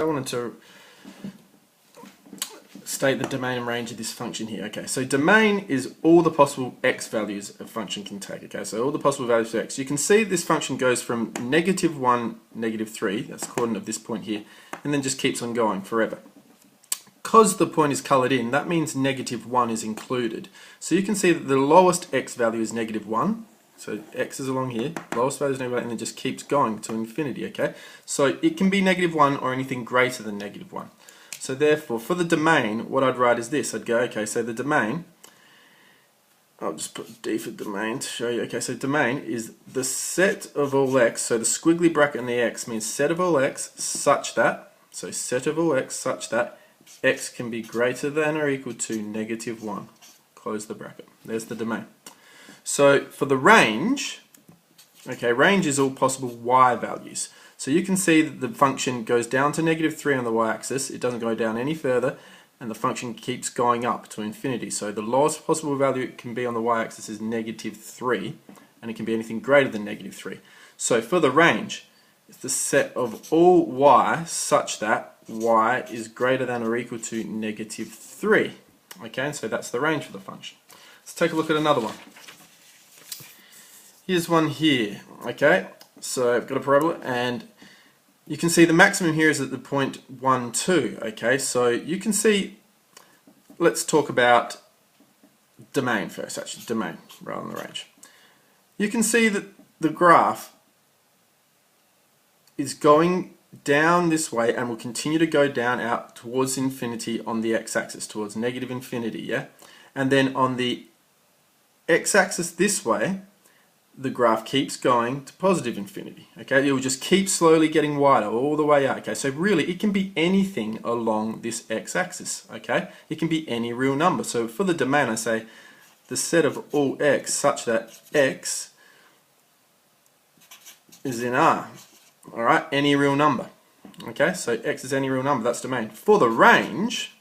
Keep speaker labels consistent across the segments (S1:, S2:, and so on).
S1: I wanted to state the domain and range of this function here. Okay, so domain is all the possible x values a function can take. Okay, so all the possible values for x. You can see this function goes from -1, -3, that's the coordinate of this point here, and then just keeps on going forever. Because the point is coloured in, that means -1 is included. So you can see that the lowest x value is -1. So x is along here, lowest value is -1, and it just keeps going to infinity, okay? So it can be -1 or anything greater than -1. So therefore, for the domain, what I'd write is this. I'd go, okay, so the domain, I'll just put D for domain to show you. Okay, so domain is the set of all x, so the squiggly bracket in the x means set of all x such that, so set of all x such that x can be greater than or equal to -1. Close the bracket. There's the domain. So for the range, okay, range is all possible y values. So you can see that the function goes down to -3 on the y-axis, it doesn't go down any further, and the function keeps going up to infinity. So the lowest possible value it can be on the y-axis is -3, and it can be anything greater than -3. So for the range, it's the set of all y such that y is greater than or equal to -3. Okay, and so that's the range for the function. Let's take a look at another one. Here's one here, okay? So I've got a parabola, and you can see the maximum here is at the point 1, 2, okay? So you can see, let's talk about domain first, actually, domain rather than the range. You can see that the graph is going down this way and will continue to go down out towards infinity on the x-axis, towards -infinity, yeah? And then on the x-axis this way, the graph keeps going to positive infinity. Okay, it will just keep slowly getting wider all the way out. Okay, so really it can be anything along this x-axis. Okay, it can be any real number. So for the domain, I say the set of all x such that x is in R. All right, any real number. Okay, so x is any real number. That's domain. For the range,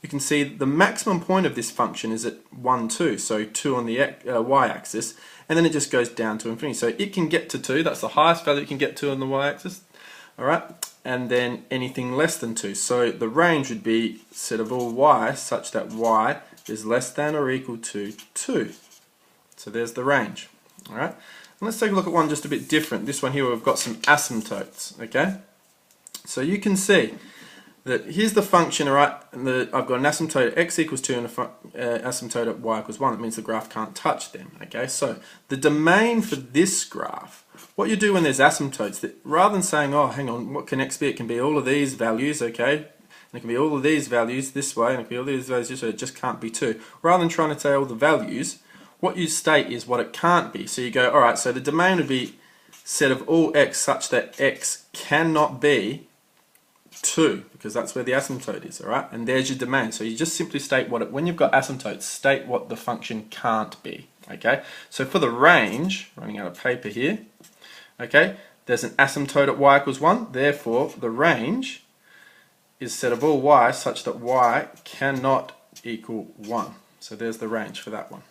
S1: you can see the maximum point of this function is at 1, 2, so 2 on the y-axis, and then it just goes down to infinity. So it can get to 2, that's the highest value it can get to on the y-axis, alright, and then anything less than 2. So the range would be set of all y such that y is less than or equal to 2. So there's the range, alright. Let's take a look at one just a bit different. This one here we've got some asymptotes, okay. So you can see that here's the function, alright, and I've got an asymptote at x equals 2 and an asymptote at y equals 1. That means the graph can't touch them, okay? So the domain for this graph, what you do when there's asymptotes, that rather than saying, oh, hang on, what can x be? It can be all of these values, okay? And it can be all of these values this way, and it can be all these values this way, it just can't be 2. Rather than trying to say all the values, what you state is what it can't be. So you go, alright, so the domain would be set of all x such that x cannot be 2, because that's where the asymptote is, alright? And there's your domain. So you just simply state what it, when you've got asymptotes, state what the function can't be, okay? So for the range, running out of paper here, okay, there's an asymptote at y equals 1, therefore the range is set of all y such that y cannot equal 1. So there's the range for that one.